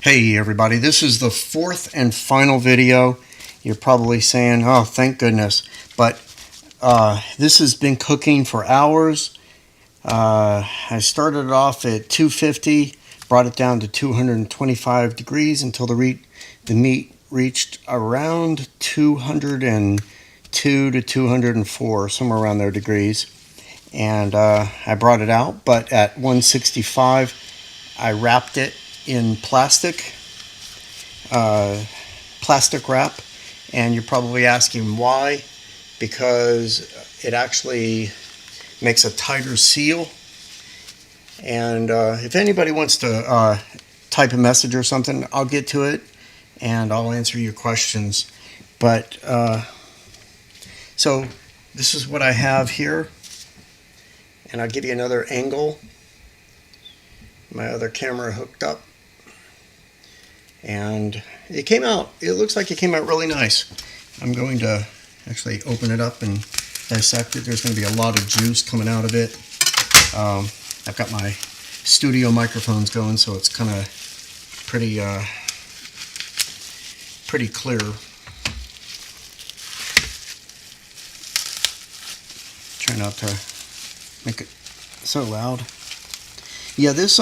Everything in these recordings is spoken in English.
Hey everybody, this is the fourth and final video. You're probably saying, oh thank goodness, but this has been cooking for hours. I started it off at 250, brought it down to 225 degrees until the meat reached around 202 to 204, somewhere around there degrees. And I brought it out, but at 165 I wrapped it in plastic wrap, and you're probably asking why. Because it actually makes a tighter seal. And if anybody wants to type a message or something, I'll get to it and I'll answer your questions. But so this is what I have here, and I'll give you another angle. My other camera hooked up, and it looks like it came out really nice. I'm going to actually open it up and dissect it. There's going to be a lot of juice coming out of it. I've got my studio microphones going, so it's kind of pretty clear. Try not to make it so loud. Yeah, this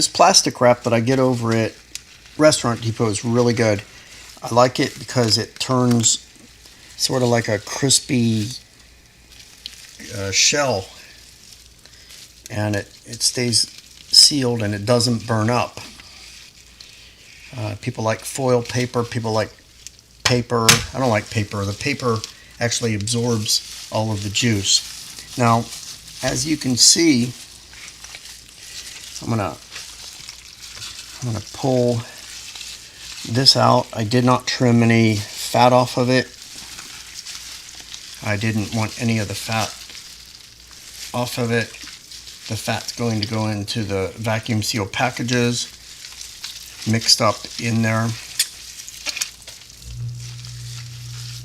plastic wrap that I get over at Restaurant Depot is really good. I like it because it turns sort of like a crispy shell, and it stays sealed and it doesn't burn up. People like foil paper, people like paper. I don't like paper. The paper actually absorbs all of the juice. Now, as you can see, I'm gonna pull this out. I did not trim any fat off of it. I didn't want any of the fat off of it. The fat's going to go into the vacuum seal packages, mixed up in there.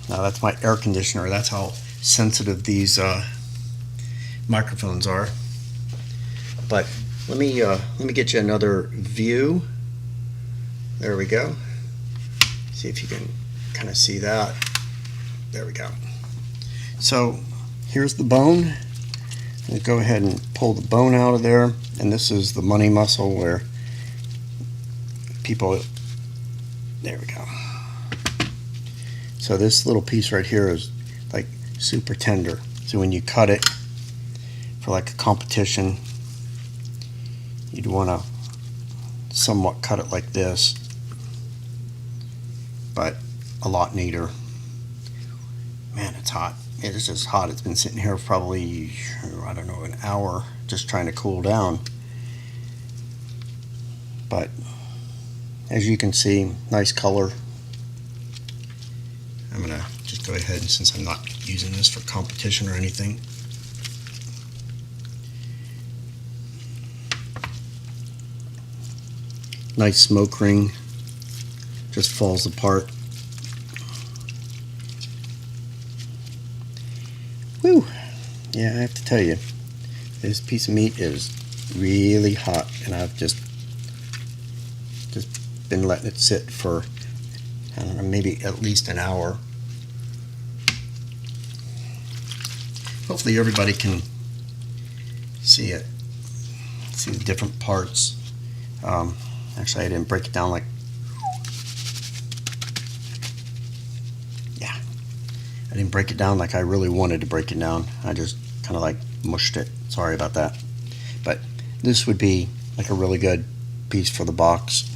Now that's my air conditioner. That's how sensitive these microphones are. But let me get you another view. There we go. See if you can kind of see that. There we go. So here's the bone. I'll go ahead and pull the bone out of there, and this is the money muscle where people. There we go. So this little piece right here is like super tender. So when you cut it for like a competition, you'd want to somewhat cut it like this, but a lot neater. Man, it's hot. It is just hot. It's been sitting here for probably, I don't know, an hour just trying to cool down. But as you can see, nice color. I'm going to just go ahead, since I'm not using this for competition or anything. Nice smoke ring, just falls apart. Whew. Yeah, I have to tell you, this piece of meat is really hot, and I've just been letting it sit for, I don't know, maybe at least an hour. Hopefully everybody can see it, see the different parts. Actually, I didn't break it down like, yeah, I didn't break it down like I really wanted to break it down. I just kind of like mushed it. Sorry about that. But this would be like a really good piece for the box.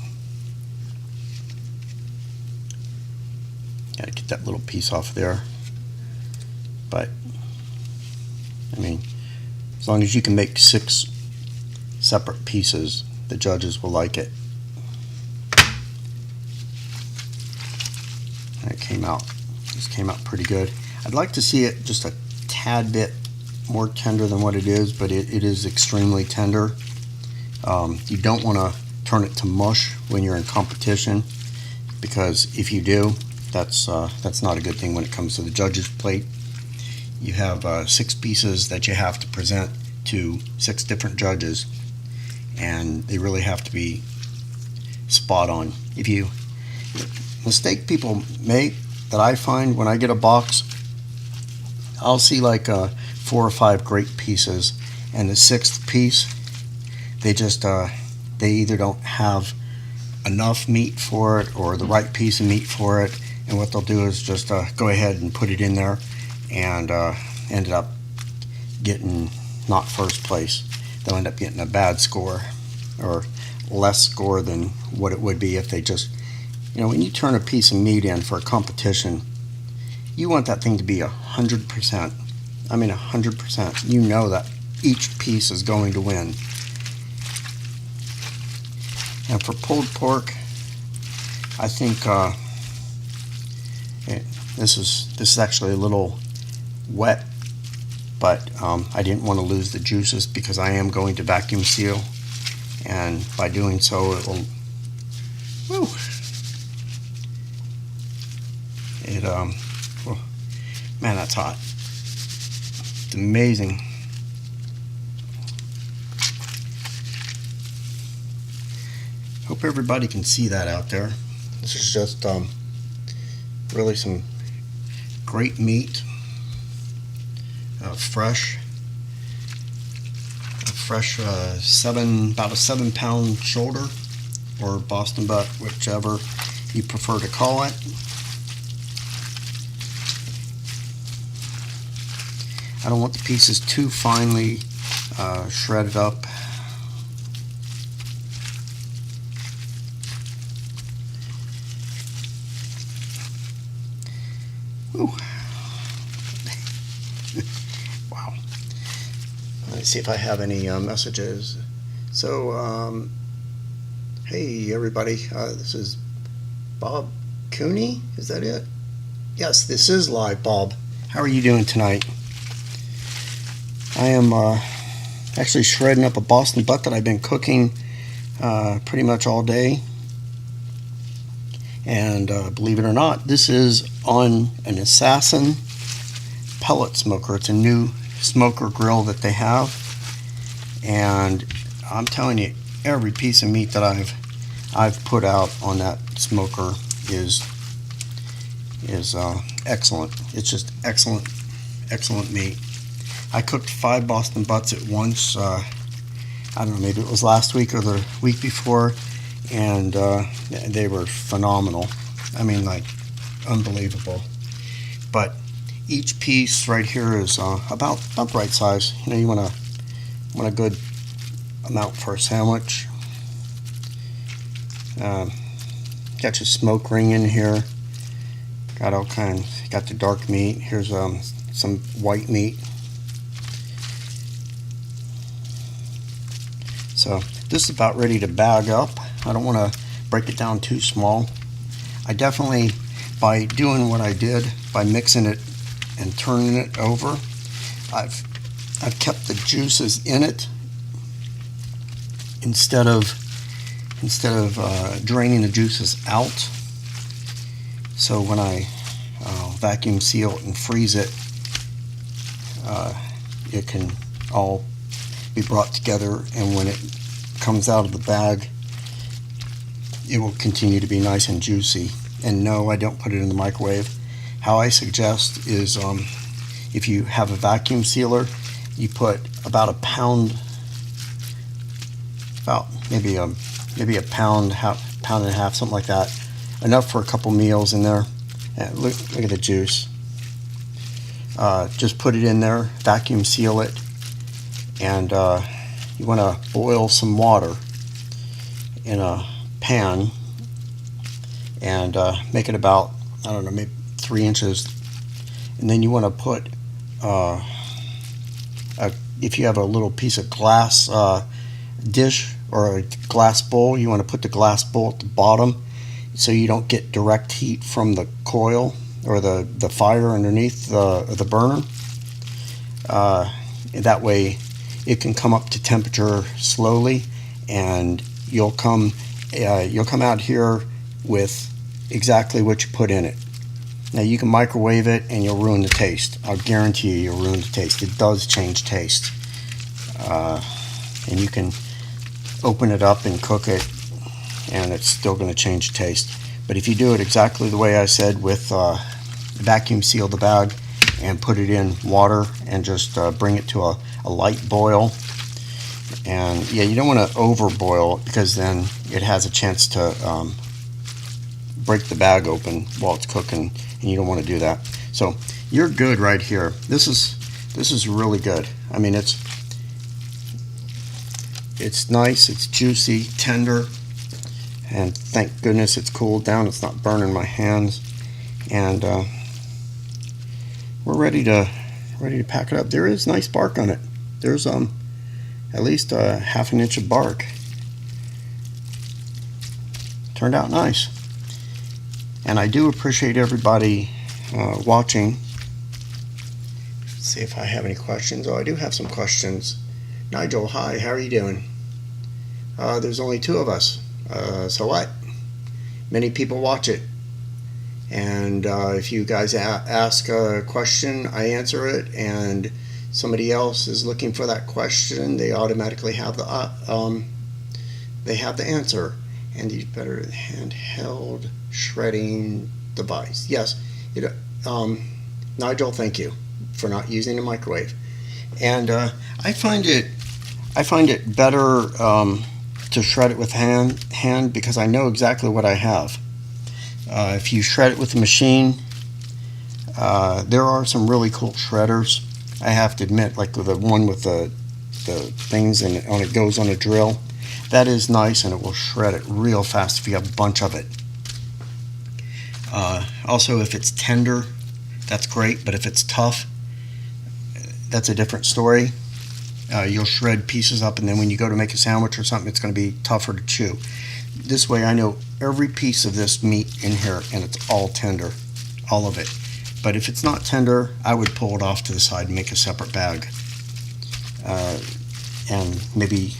Got to get that little piece off there. But, I mean, as long as you can make 6 separate pieces, the judges will like it. This came out pretty good. I'd like to see it just a tad bit more tender than what it is, but it is extremely tender. You don't want to turn it to mush when you're in competition, because if you do, that's not a good thing when it comes to the judges' plate. You have 6 pieces that you have to present to 6 different judges, and they really have to be spot on. Mistake people make that I find when I get a box, I'll see like 4 or 5 great pieces, and the 6th piece, they just they either don't have enough meat for it or the right piece of meat for it, and what they'll do is just go ahead and put it in there, and ended up getting not first place. They'll end up getting a bad score, or less score than what it would be if they just, when you turn a piece of meat in for a competition, you want that thing to be 100%. I mean 100%. You know that each piece is going to win. And for pulled pork, I think this is actually a little wet, but I didn't want to lose the juices because I am going to vacuum seal, and by doing so it will, man, that's hot. It's amazing. Hope everybody can see that out there. This is just really some great meat, fresh, about a 7-pound shoulder, or Boston butt, whichever you prefer to call it. I don't want the pieces too finely shredded up. Ooh. Wow. Let's see if I have any messages. So, hey everybody, this is Bob Cooney. Is that it? Yes, this is live, Bob. How are you doing tonight? I am actually shredding up a Boston butt that I've been cooking pretty much all day. And believe it or not, this is on an Assassin pellet smoker. It's a new smoker grill that they have, and I'm telling you, every piece of meat that I've put out on that smoker is excellent. It's just excellent meat. I cooked 5 Boston butts at once. I don't know, maybe it was last week or the week before, and they were phenomenal. I mean, like, unbelievable. But each piece right here is about right size. You want a good amount for a sandwich. Got your smoke ring in here. Got all kinds. Got the dark meat. Here's some white meat. So this is about ready to bag up. I don't want to break it down too small. I definitely, by doing what I did, by mixing it and turning it over, I've kept the juices in it instead of draining the juices out. So when I vacuum seal it and freeze it, it can all be brought together, and when it comes out of the bag, it will continue to be nice and juicy. And no, I don't put it in the microwave. How I suggest is, if you have a vacuum sealer, you put about a pound, maybe a pound and a half, something like that, enough for a couple meals in there. And look at the juice. Just put it in there, vacuum seal it, and you want to boil some water in a pan, and make it about, I don't know, maybe 3 inches. And then you want to put, if you have a little piece of glass dish or a glass bowl, you want to put the glass bowl at the bottom so you don't get direct heat from the coil or the fire underneath the burner. That way it can come up to temperature slowly, and you'll come out here with exactly what you put in it. Now you can microwave it and you'll ruin the taste. I'll guarantee you'll ruin the taste. It does change taste. And you can open it up and cook it and it's still going to change the taste. But if you do it exactly the way I said, with vacuum seal the bag and put it in water and just bring it to a light boil. And yeah, you don't want to over boil it, because then it has a chance to break the bag open while it's cooking, and you don't want to do that. So you're good right here. This is really good. I mean, it's nice, it's juicy, tender, and thank goodness it's cooled down. It's not burning my hands. And we're ready to pack it up. There is nice bark on it. There's at least a ½ inch of bark. Turned out nice. And I do appreciate everybody watching. Let's see if I have any questions. Oh, I do have some questions. Nigel, hi, how are you doing? There's only 2 of us. So what? Many people watch it. And if you guys ask a question, I answer it, and somebody else is looking for that question, they automatically have the answer. And you better handheld shredding device. Yes, Nigel, thank you for not using a microwave. And I find it better to shred it with hand, because I know exactly what I have. If you shred it with a machine, there are some really cool shredders, I have to admit, like the one with the things and it goes on a drill. That is nice, and it will shred it real fast if you have a bunch of it. Also, if it's tender, that's great, but if it's tough, that's a different story. You'll shred pieces up, and then when you go to make a sandwich or something, it's going to be tougher to chew. This way I know every piece of this meat in here, and it's all tender, all of it. But if it's not tender, I would pull it off to the side and make a separate bag. And maybe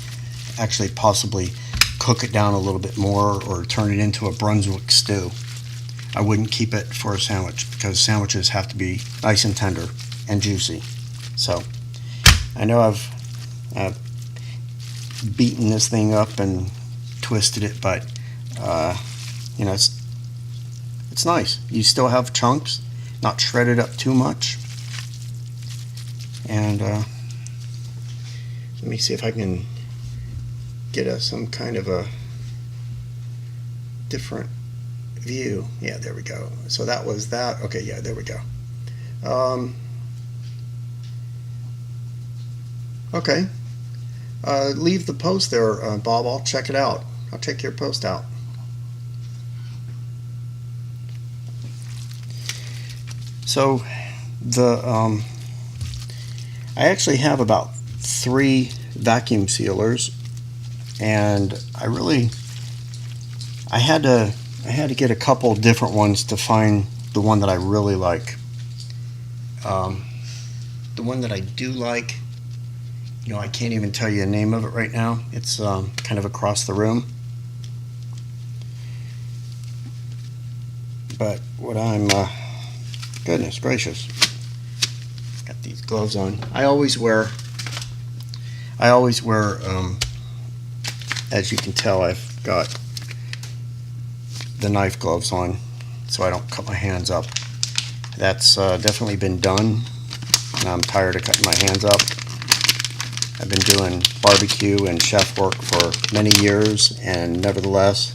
actually possibly cook it down a little bit more, or turn it into a Brunswick stew. I wouldn't keep it for a sandwich, because sandwiches have to be nice and tender and juicy. So I know I've beaten this thing up and twisted it, but you know, it's nice. You still have chunks, not shredded up too much. And let me see if I can get some kind of a different view. Yeah, there we go. So that was that. Okay, yeah, there we go. Okay. Leave the post there, Bob. I'll check it out. I'll check your post out. So I actually have about 3 vacuum sealers, and I had to get a couple different ones to find the one that I really like. The one that I do like, you know, I can't even tell you the name of it right now. It's kind of across the room. But what I'm goodness gracious, got these gloves on. I always wear as you can tell, I've got the knife gloves on so I don't cut my hands up. That's definitely been done, and I'm tired of cutting my hands up. I've been doing barbecue and chef work for many years, and nevertheless,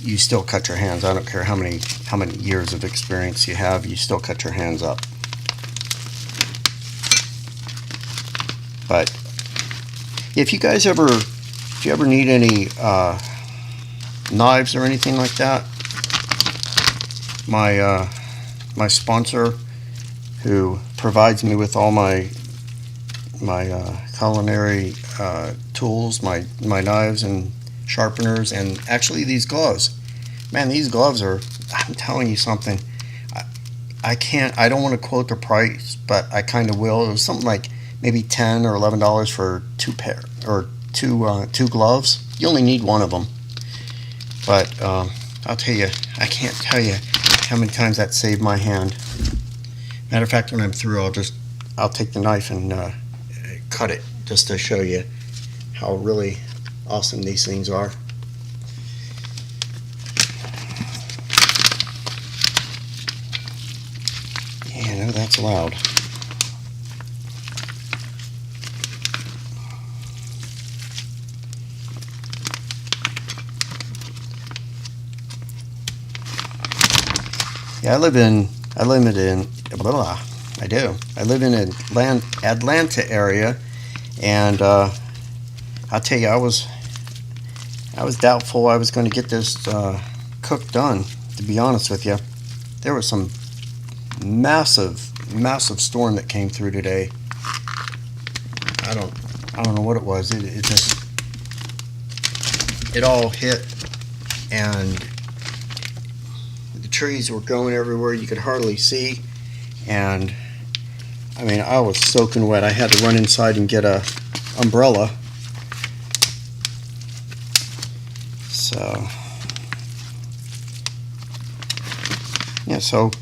you still cut your hands. I don't care how many years of experience you have, you still cut your hands up. But if you guys ever need any knives or anything like that, my sponsor, who provides me with all my culinary tools, my knives and sharpeners, and actually these gloves. Man, these gloves are, I'm telling you something, I don't want to quote the price, but I kind of will. It was something like maybe $10 or $11 for 2 pair, or two gloves. You only need one of them. But I'll tell you, I can't tell you how many times that saved my hand. Matter of fact, when I'm through, I'll take the knife and cut it, just to show you how really awesome these things are. know that's loud. Yeah, I live in blah, I do. I live in Atlanta area, and I'll tell you, I was doubtful I was going to get this cook done. To be honest with you, there was some massive storm that came through today. I don't know what it was. It just all hit, and the trees were going everywhere. You could hardly see, and I mean, I was soaking wet. I had to run inside and get a umbrella. So yeah, so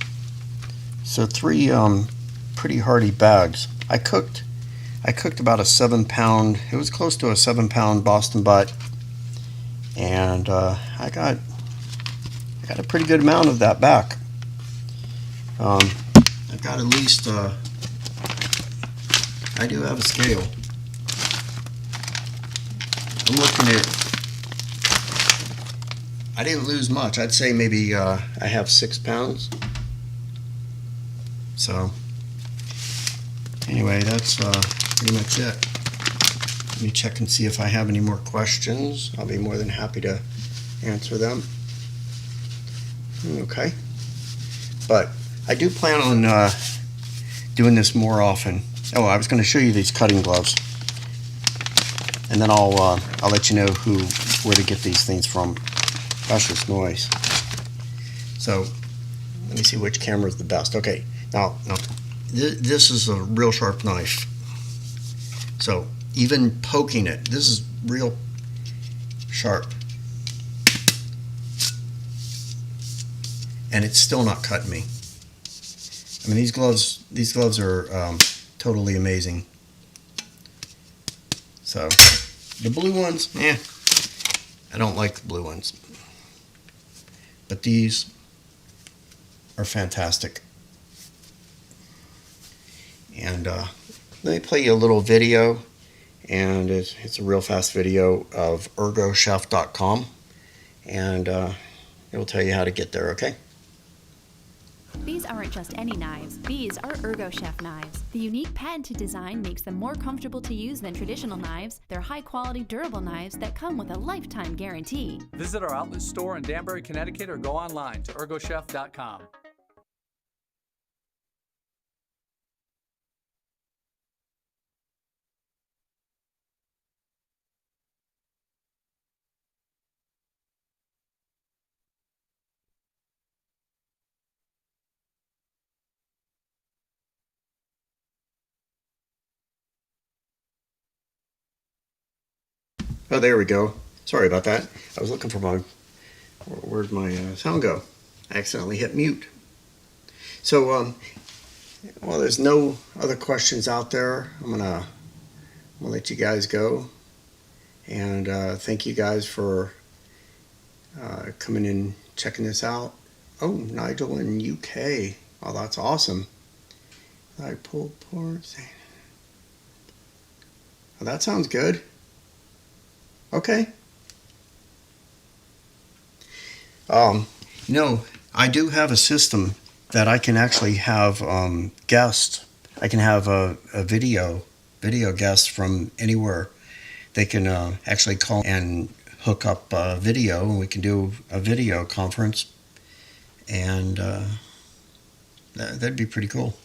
3 pretty hearty bags. I cooked about a 7-pound. It was close to a 7-pound Boston butt, and I got a pretty good amount of that back. I've got at least I do have a scale. I'm looking at. I didn't lose much. I'd say maybe I have 6 pounds. So anyway, that's pretty much it. Let me check and see if I have any more questions. I'll be more than happy to answer them. Okay. But I do plan on doing this more often. Oh, I was going to show you these cutting gloves, and then I'll let you know where to get these things from. Gosh, this noise. So let me see which camera is the best. Okay, now this is a real sharp knife. So even poking it, this is real sharp, and it's still not cutting me. I mean, these gloves are totally amazing. So the blue ones, I don't like the blue ones, but these are fantastic. And let me play you a little video, and it's a real fast video of ergochef.com, and it will tell you how to get there. Okay. These aren't just any knives, these are ErgoChef knives. The unique patented design makes them more comfortable to use than traditional knives. They're high-quality, durable knives that come with a lifetime guarantee. Visit our outlet store in Danbury, Connecticut, or go online to ergochef.com. Oh, there we go. Sorry about that. I was looking for where'd my sound go? I accidentally hit mute. So, well, there's no other questions out there. I'm gonna let you guys go, and thank you guys for coming in, checking this out. Oh, Nigel in UK. Oh, that's awesome. I pulled ports. Oh, that sounds good. Okay. I do have a system that I can actually have guests. I can have a video guest from anywhere. They can actually call and hook up video, and we can do a video conference, and that'd be pretty cool.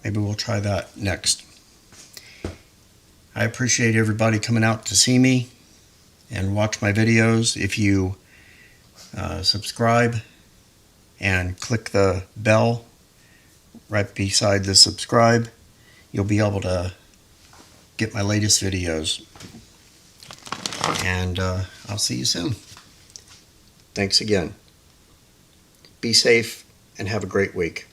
Maybe we'll try that next. I appreciate everybody coming out to see me and watch my videos. If you subscribe and click the bell right beside the subscribe, you'll be able to get my latest videos. And I'll see you soon. Thanks again. Be safe and have a great week.